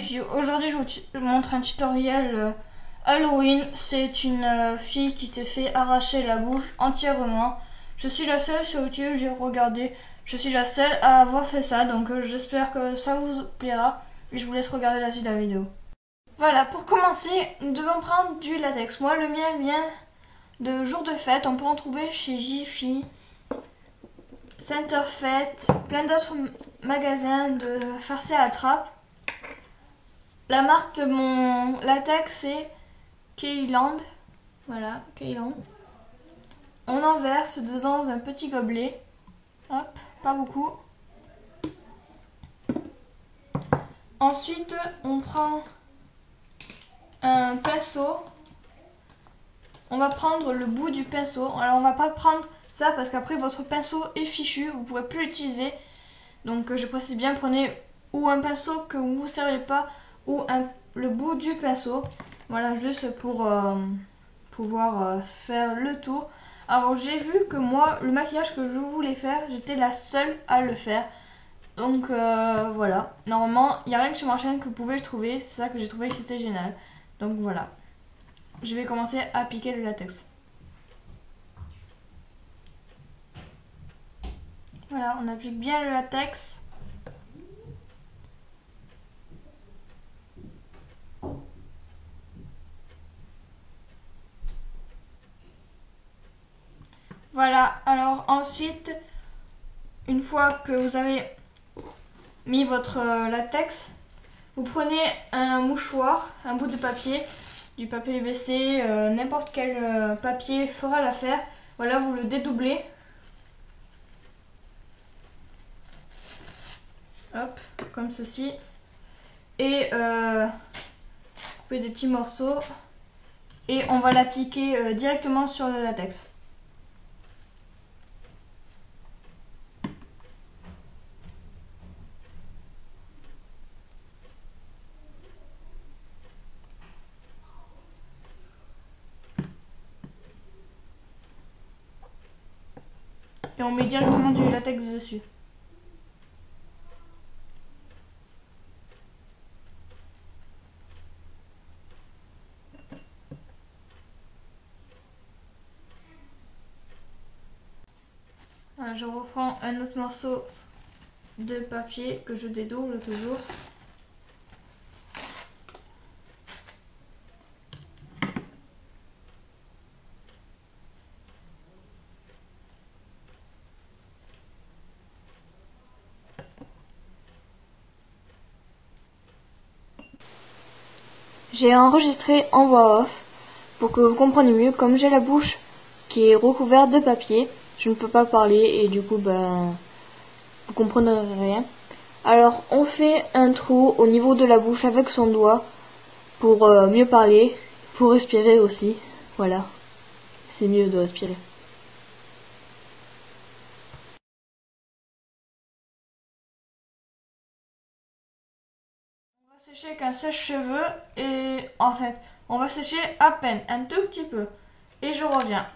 filles, aujourd'hui je vous montre un tutoriel Halloween. C'est une fille qui s'est fait arracher la bouche entièrement. Je suis la seule sur YouTube, j'ai regardé, je suis la seule à avoir fait ça, donc j'espère que ça vous plaira et je vous laisse regarder la suite de la vidéo. Voilà, pour commencer, nous devons prendre du latex. Moi le mien vient de jour de fête, on peut en trouver chez Jiffy, Centerfest, plein d'autres magasins de farce à la trappe. La marque de mon latex c'est Keyland. Voilà, Keyland. On en verse dans un petit gobelet. Hop, pas beaucoup. Ensuite, on prend un pinceau. On va prendre le bout du pinceau. Alors, on va pas prendre ça parce qu'après votre pinceau est fichu. Vous ne pourrez plus l'utiliser. Donc, je précise bien, prenez ou un pinceau que vous ne servez pas ou le bout du pinceau. Voilà, juste pour pouvoir faire le tour. Alors j'ai vu que moi, le maquillage que je voulais faire, j'étais la seule à le faire. Donc voilà, normalement, il n'y a rien que sur ma chaîne que vous pouvez le trouver. C'est ça que j'ai trouvé que c'était génial. Donc voilà, je vais commencer à appliquer le latex. Voilà, on applique bien le latex. Voilà, alors ensuite, une fois que vous avez mis votre latex, vous prenez un mouchoir, un bout de papier, du papier WC, n'importe quel papier fera l'affaire. Voilà, vous le dédoublez. Hop, comme ceci. Et coupez des petits morceaux. Et on va l'appliquer directement sur le latex. Et on met directement du latex dessus. Voilà, je reprends un autre morceau de papier que je dédouble toujours. J'ai enregistré en voix off pour que vous compreniez mieux. Comme j'ai la bouche qui est recouverte de papier, je ne peux pas parler et du coup vous comprendrez rien. Alors on fait un trou au niveau de la bouche avec son doigt pour mieux parler, pour respirer aussi. Voilà, c'est mieux de respirer. On va sécher avec un sèche-cheveux et en fait on va sécher à peine, un tout petit peu. Et je reviens.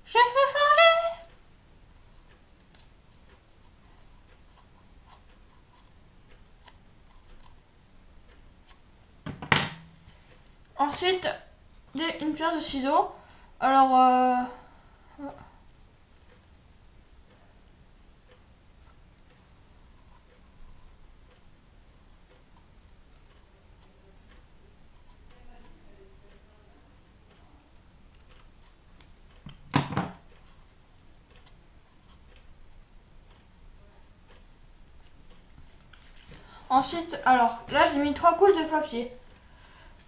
Je fais parler. Ensuite, une paire de ciseaux. Alors, ensuite, alors là j'ai mis 3 couches de papier.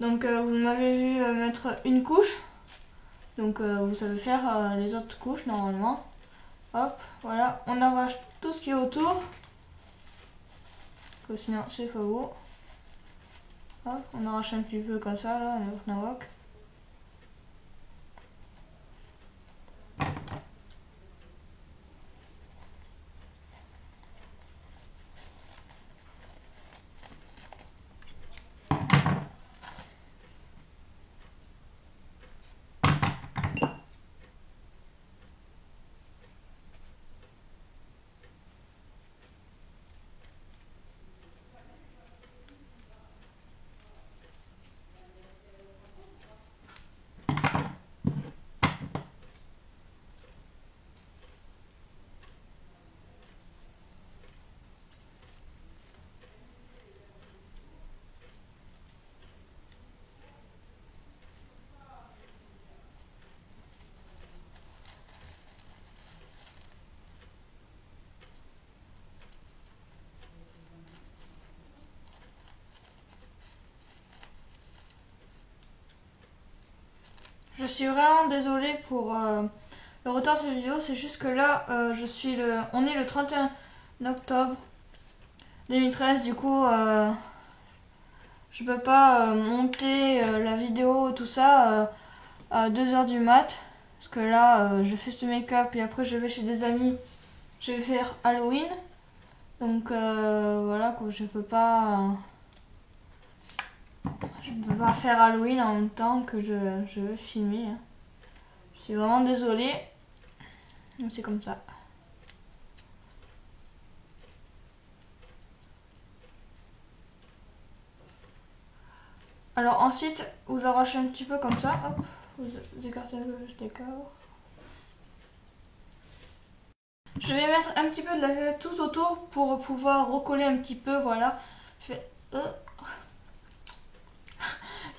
Donc vous m'avez vu mettre une couche. Donc vous savez faire les autres couches normalement. Hop, voilà, on arrache tout ce qui est autour. Que sinon c'est pas beau. Hop, on arrache un petit peu comme ça là, on invoque. Je suis vraiment désolée pour le retard de cette vidéo. C'est juste que là, on est le 31 octobre 2013. Du coup, je peux pas monter la vidéo, tout ça, à 2h du mat. Parce que là, je fais ce make-up et après je vais chez des amis. Je vais faire Halloween. Donc voilà, quoi, je peux pas faire Halloween en même temps que je vais filmer. Hein. Je suis vraiment désolée. Mais c'est comme ça. Alors ensuite, vous arrachez un petit peu comme ça. Hop, vous écartez un peu le décor. Je vais mettre un petit peu de la violette tout autour pour pouvoir recoller un petit peu. Voilà. Je fais...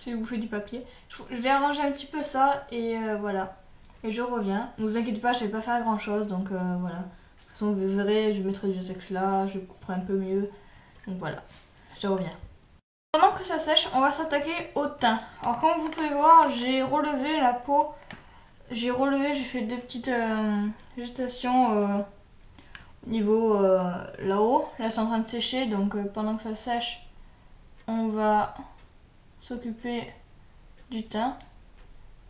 J'ai bouffé du papier. Je vais arranger un petit peu ça et voilà. Et je reviens. Ne vous inquiétez pas, je vais pas faire grand chose. Donc voilà. De toute façon, vous verrez, je mettrai du texte là. Je couperai un peu mieux. Donc voilà. Je reviens. Pendant que ça sèche, on va s'attaquer au teint. Alors comme vous pouvez voir, j'ai relevé la peau. J'ai fait des petites gestations au niveau là-haut. Là c'est en train de sécher, donc pendant que ça sèche, on va s'occuper du teint.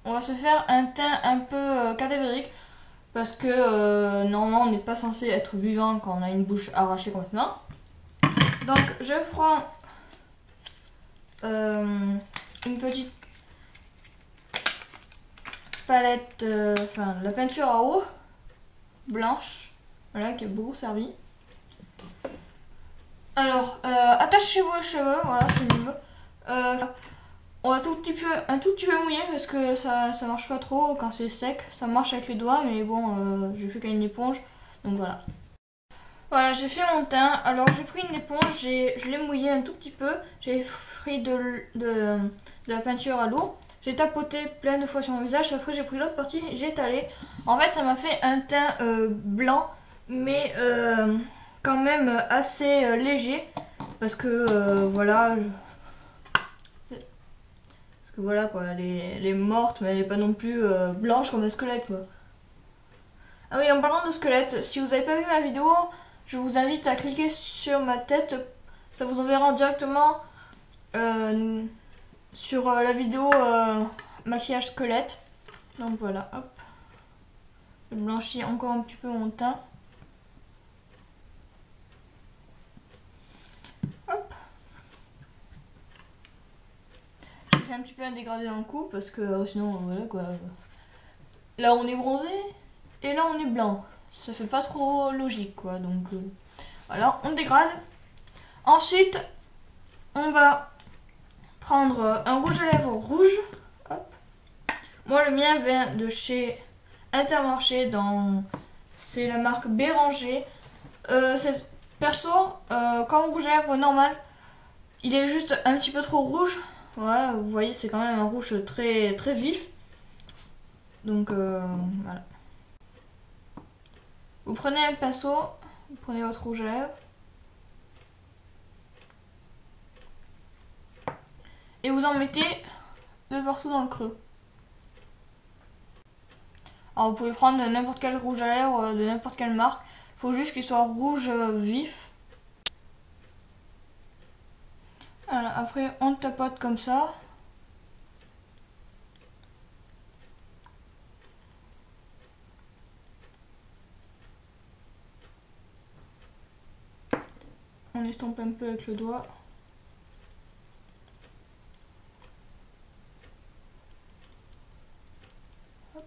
On va se faire un teint un peu cadavérique parce que normalement on n'est pas censé être vivant quand on a une bouche arrachée complètement. Donc je prends une petite palette, la peinture à eau blanche, voilà, qui a beaucoup servi. Alors, attachez-vous les cheveux, voilà, c'est mieux. On va un tout petit peu mouiller parce que ça marche pas trop quand c'est sec. Ça marche avec les doigts, mais bon, j'ai fait qu'à une éponge, donc voilà. Voilà, j'ai fait mon teint. Alors j'ai pris une éponge, je l'ai mouillé un tout petit peu. J'ai pris de la peinture à l'eau. J'ai tapoté plein de fois sur mon visage. Après j'ai pris l'autre partie, j'ai étalé. En fait ça m'a fait un teint blanc, mais quand même assez léger. Parce que voilà. Parce que voilà quoi, elle est morte, mais elle est pas non plus blanche comme un squelette quoi. Ah oui, en parlant de squelette, si vous n'avez pas vu ma vidéo, je vous invite à cliquer sur ma tête. Ça vous enverra directement sur la vidéo maquillage squelette. Donc voilà, hop. Je blanchis encore un petit peu mon teint. Hop. Je fais un petit peu un dégradé dans le cou parce que sinon, voilà quoi. Là on est bronzé et là on est blanc. Ça fait pas trop logique quoi. Donc voilà, on dégrade. Ensuite, on va prendre un rouge à lèvres rouge. Hop. Moi, le mien vient de chez Intermarché. C'est la marque Béranger. Perso, comme rouge à lèvres normal, il est juste un petit peu trop rouge. Voilà, vous voyez, c'est quand même un rouge très, très vif. Donc, voilà. Vous prenez un pinceau, vous prenez votre rouge à lèvres. Et vous en mettez de partout dans le creux. Alors vous pouvez prendre n'importe quel rouge à lèvres de n'importe quelle marque. Il faut juste qu'il soit rouge vif. Voilà, après on tapote comme ça. On estompe un peu avec le doigt. Hop.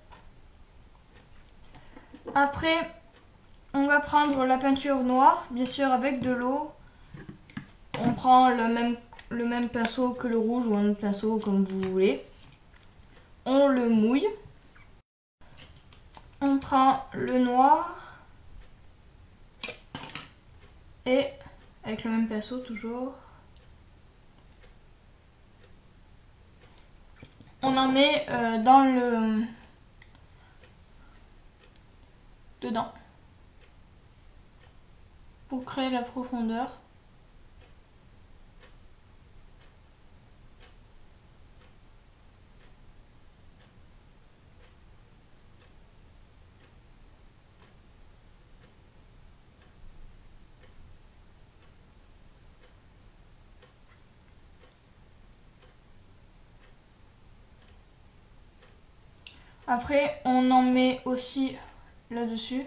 Après, on va prendre la peinture noire, bien sûr avec de l'eau. On prend le même pinceau que le rouge ou un autre pinceau comme vous voulez. On le mouille. On prend le noir. Et avec le même pinceau toujours. On en met dans le... dedans. Pour créer la profondeur. Après, on en met aussi là-dessus.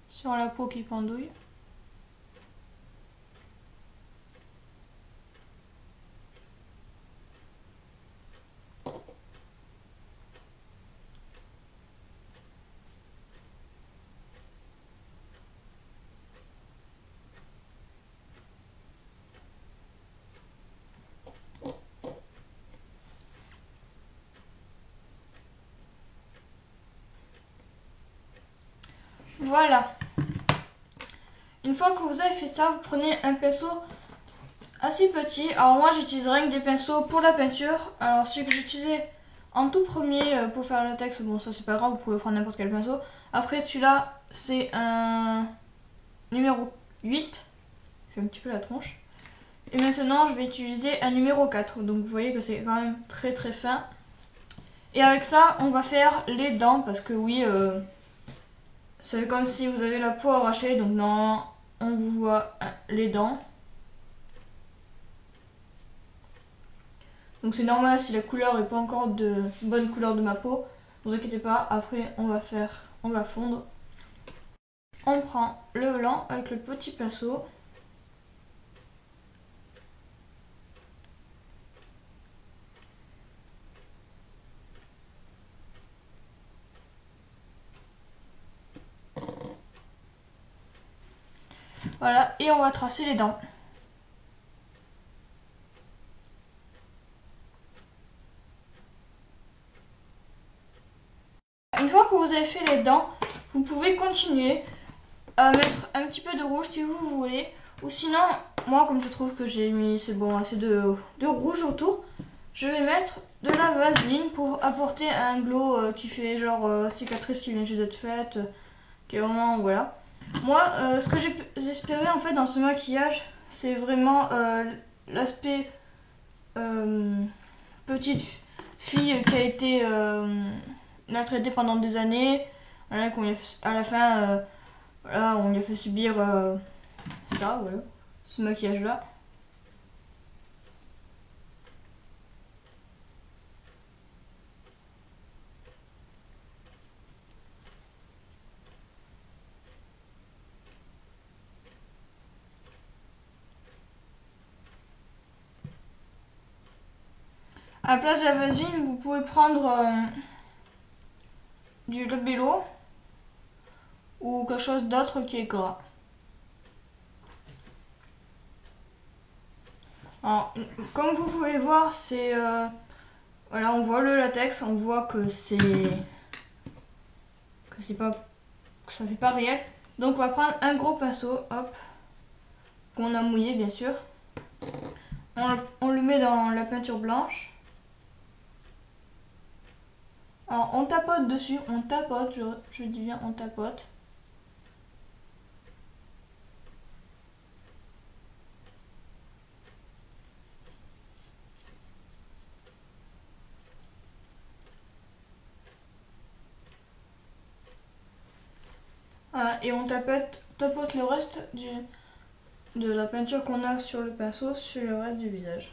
Sur la peau qui pendouille. Voilà. Une fois que vous avez fait ça, vous prenez un pinceau assez petit. Alors moi j'utilise rien que des pinceaux pour la peinture. Alors celui que j'utilisais en tout premier pour faire le texte, bon ça c'est pas grave, vous pouvez prendre n'importe quel pinceau. Après celui-là c'est un numéro 8. Je fais un petit peu la tronche. Et maintenant je vais utiliser un numéro 4. Donc vous voyez que c'est quand même très très fin. Et avec ça on va faire les dents parce que oui, c'est comme si vous avez la peau arrachée. Donc non, on vous voit les dents. Donc c'est normal si la couleur n'est pas encore de bonne couleur de ma peau. Ne vous inquiétez pas, après on va fondre. On prend le blanc avec le petit pinceau. Voilà, et on va tracer les dents. Une fois que vous avez fait les dents, vous pouvez continuer à mettre un petit peu de rouge si vous voulez. Ou sinon, moi comme je trouve que j'ai mis c'est bon assez de rouge autour, je vais mettre de la vaseline pour apporter un glow qui fait genre cicatrice qui vient juste d'être faite, qui est vraiment voilà. Moi, ce que j'espérais en fait dans ce maquillage, c'est vraiment l'aspect petite fille qui a été maltraitée pendant des années. Voilà, à la fin, voilà, on lui a fait subir ça, voilà, ce maquillage-là. À la place de la vaseline, vous pouvez prendre du labello ou quelque chose d'autre qui est gras. Alors, comme vous pouvez voir, c'est voilà, on voit le latex, on voit que c'est pas que ça fait pas réel. Donc on va prendre un gros pinceau, hop, qu'on a mouillé bien sûr. On le met dans la peinture blanche. Alors on tapote dessus, on tapote, je dis bien on tapote. Voilà, et on tapote le reste de la peinture qu'on a sur le pinceau sur le reste du visage.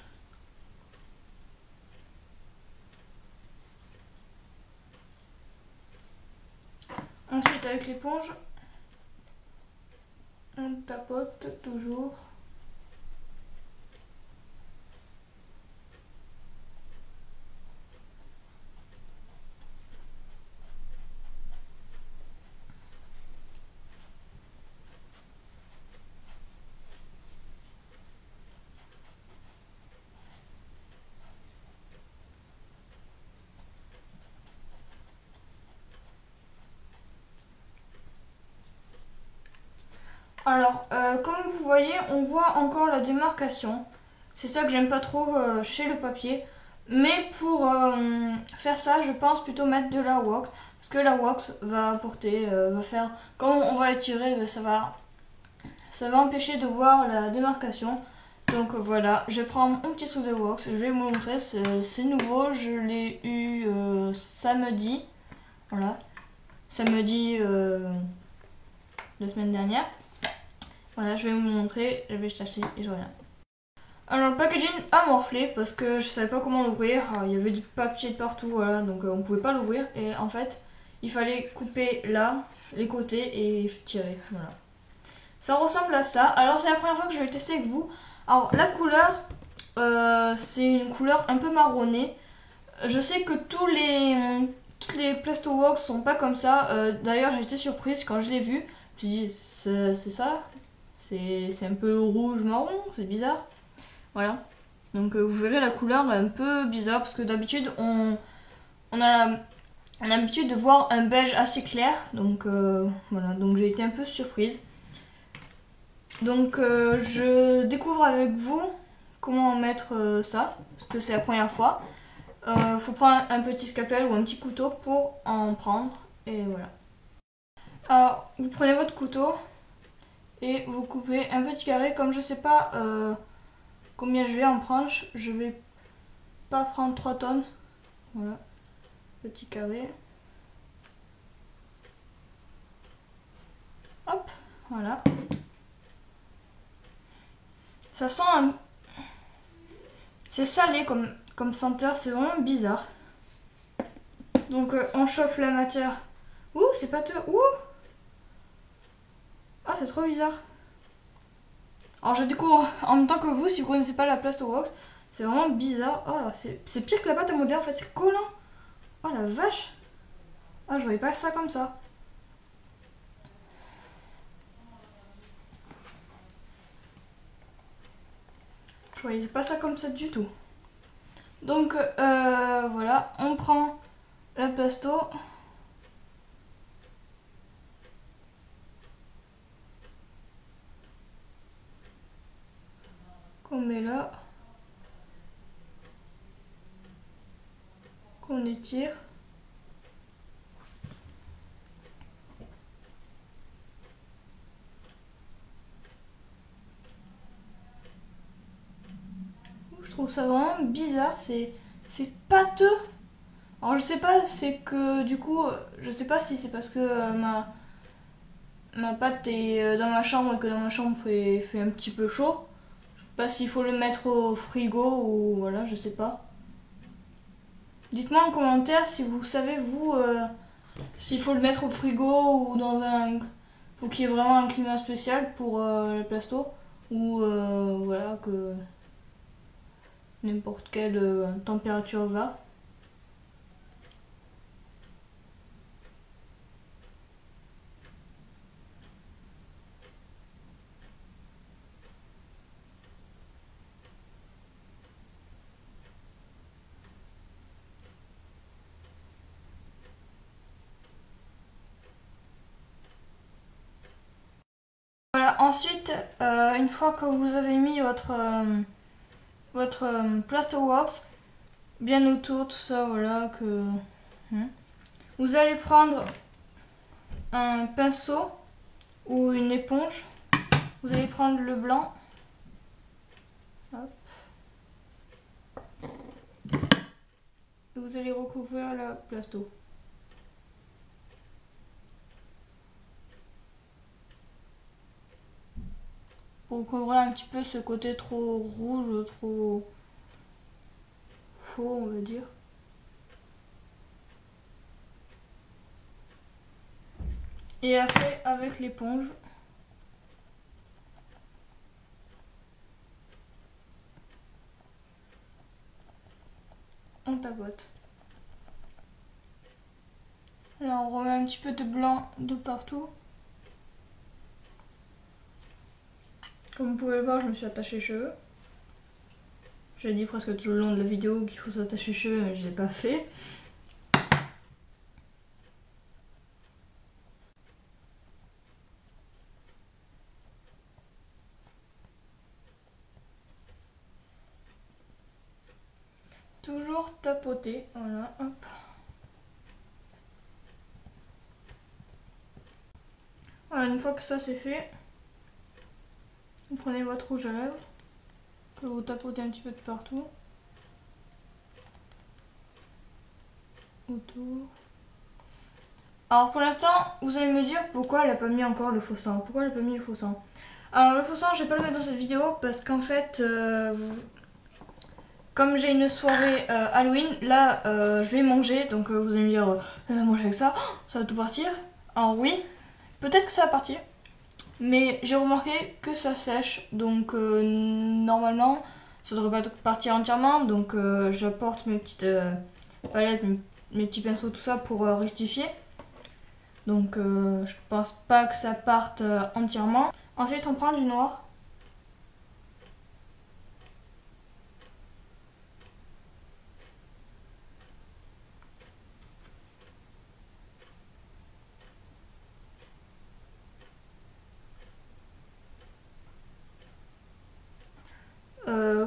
Ensuite avec l'éponge, on tapote toujours. Alors, comme vous voyez, on voit encore la démarcation. C'est ça que j'aime pas trop chez le papier. Mais pour faire ça, je pense plutôt mettre de la wax. Parce que la wax va apporter, va faire... Quand on va l'étirer, ça va empêcher de voir la démarcation. Donc voilà, je prends mon petit seau de wax. Je vais vous montrer, c'est nouveau. Je l'ai eu samedi. Voilà. Samedi la semaine dernière. Voilà, je vais vous montrer, je vais chercher et je reviens. Alors le packaging a morflé parce que je savais pas comment l'ouvrir. Il y avait du papier de partout, voilà, donc on pouvait pas l'ouvrir. Et en fait, il fallait couper là, les côtés et tirer, voilà. Ça ressemble à ça. Alors c'est la première fois que je vais le tester avec vous. Alors la couleur, c'est une couleur un peu marronnée. Je sais que toutes les Plastoworks sont pas comme ça. D'ailleurs j'ai été surprise quand je l'ai vu. Je me suis dit c'est ça. C'est un peu rouge marron, c'est bizarre. Voilà. Donc vous verrez la couleur est un peu bizarre parce que d'habitude on a on a l'habitude de voir un beige assez clair. Donc voilà, donc j'ai été un peu surprise. Donc je découvre avec vous comment mettre ça, parce que c'est la première fois. Faut prendre un petit scalpel ou un petit couteau pour en prendre. Et voilà. Alors vous prenez votre couteau et vous coupez un petit carré. Comme je sais pas combien je vais en prendre, je vais pas prendre 3 tonnes. Voilà, petit carré. Hop, voilà. Ça sent un... C'est salé comme senteur, c'est vraiment bizarre. Donc on chauffe la matière. Ouh, c'est pâteux. Ouh. Ah, c'est trop bizarre. Alors je découvre en même temps que vous, si vous connaissez pas la Plastoworks, c'est vraiment bizarre. Oh, c'est pire que la pâte à modeler en fait, c'est collant. Oh la vache. Ah, je voyais pas ça comme ça. Je voyais pas ça comme ça du tout. Donc voilà, on prend la plasto. Qu'on met là. Qu'on étire. Je trouve ça vraiment bizarre, c'est pâteux. Alors je sais pas, c'est que du coup, je sais pas si c'est parce que ma pâte est dans ma chambre et que dans ma chambre fait un petit peu chaud. Je sais pas s'il faut le mettre au frigo ou voilà, je sais pas. Dites-moi en commentaire si vous savez vous s'il faut le mettre au frigo ou dans un... Faut qu'il y ait vraiment un climat spécial pour le plasto ou voilà que n'importe quelle température va. Voilà, ensuite, une fois que vous avez mis votre Plastoworks bien autour, tout ça, voilà, que... Vous allez prendre un pinceau ou une éponge. Vous allez prendre le blanc. Hop. Et vous allez recouvrir la plasto. Pour couvrir un petit peu ce côté trop rouge, trop faux, on va dire. Et après, avec l'éponge, on tapote. Là, on remet un petit peu de blanc de partout. Comme vous pouvez le voir, je me suis attaché les cheveux. J'ai dit presque tout le long de la vidéo qu'il faut s'attacher les cheveux, mais je l'ai pas fait. Toujours tapoter, voilà, hop. Voilà, une fois que ça c'est fait, vous prenez votre rouge à lèvres, que vous tapotez un petit peu de partout. Autour. Alors pour l'instant, vous allez me dire pourquoi elle a pas mis encore le faux sang. Pourquoi elle a pas mis le faux sang? Alors le faux sang, je vais pas le mettre dans cette vidéo parce qu'en fait, comme j'ai une soirée Halloween, là je vais manger, donc vous allez me dire, manger avec ça, ça va tout partir. Alors oui, peut-être que ça va partir, mais j'ai remarqué que ça sèche, donc normalement ça devrait pas partir entièrement, donc j'apporte mes petites palettes, mes petits pinceaux, tout ça pour rectifier. Donc je pense pas que ça parte entièrement. Ensuite on prend du noir.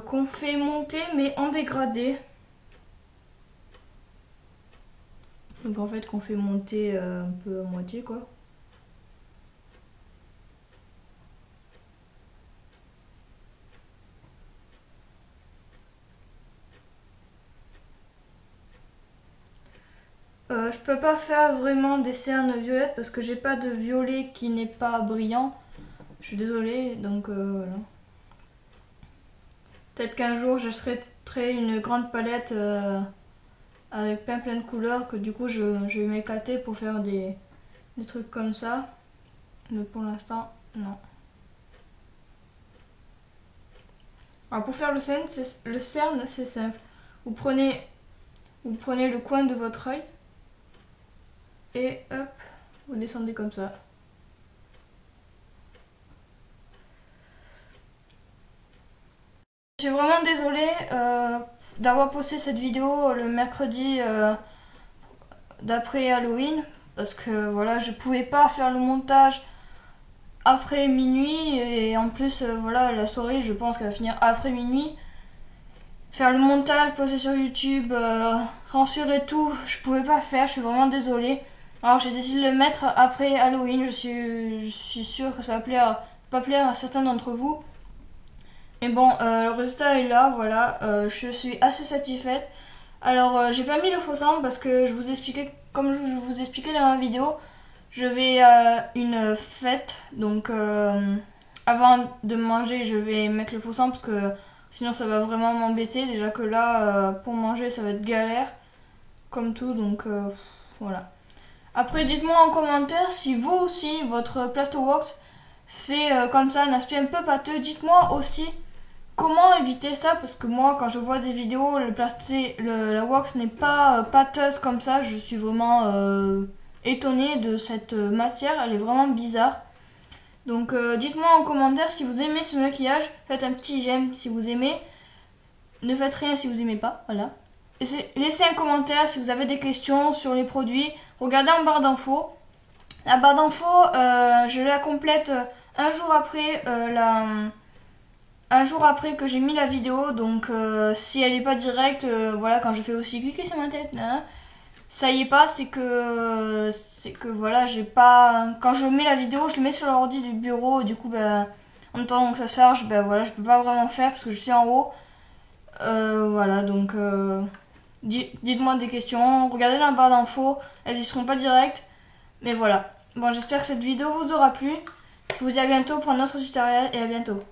Qu'on fait monter mais en dégradé. Donc en fait qu'on fait monter un peu à moitié quoi. Je peux pas faire vraiment des cernes violettes parce que j'ai pas de violet qui n'est pas brillant. Je suis désolée, donc voilà. Peut-être qu'un jour j'achèterai une grande palette avec plein de couleurs que du coup je vais m'éclater pour faire des trucs comme ça. Mais pour l'instant, non. Alors pour faire le cerne, c'est simple. Vous prenez le coin de votre œil et hop, vous descendez comme ça. Je suis vraiment désolée d'avoir posté cette vidéo le mercredi d'après Halloween parce que voilà, je pouvais pas faire le montage après minuit et en plus voilà, la soirée je pense qu'elle va finir après minuit. Faire le montage, poster sur YouTube, transférer tout, je pouvais pas faire, je suis vraiment désolée. Alors j'ai décidé de le mettre après Halloween, je suis sûre que ça va pas plaire à certains d'entre vous. Et bon, le résultat est là, voilà, je suis assez satisfaite. Alors j'ai pas mis le faux sang parce que comme je vous expliquais dans la vidéo, je vais à une fête, donc avant de manger je vais mettre le faux sang parce que sinon ça va vraiment m'embêter. Déjà que là, pour manger ça va être galère, comme tout, donc voilà. Après dites-moi en commentaire si vous aussi votre Plastoworks fait comme ça un aspect un peu pâteux. Dites-moi aussi comment éviter ça parce que moi quand je vois des vidéos la wax n'est pas pâteuse comme ça, je suis vraiment étonnée de cette matière, elle est vraiment bizarre. Donc dites-moi en commentaire si vous aimez ce maquillage, faites un petit j'aime si vous aimez, ne faites rien si vous aimez pas, voilà. Laissez un commentaire si vous avez des questions sur les produits, regardez en barre d'infos. La barre d'infos, je la complète un jour après que j'ai mis la vidéo, donc si elle est pas directe, voilà, quand je fais aussi cliquer sur ma tête, hein, ça y est pas, c'est que voilà, j'ai pas, quand je mets la vidéo, je le mets sur l'ordi du bureau, et du coup, ben, en attendant que ça charge, ben voilà, je peux pas vraiment faire parce que je suis en haut, voilà, donc dites-moi des questions, regardez la barre d'infos, elles y seront pas directes, mais voilà. Bon, j'espère que cette vidéo vous aura plu. Je vous dis à bientôt pour un autre tutoriel et à bientôt.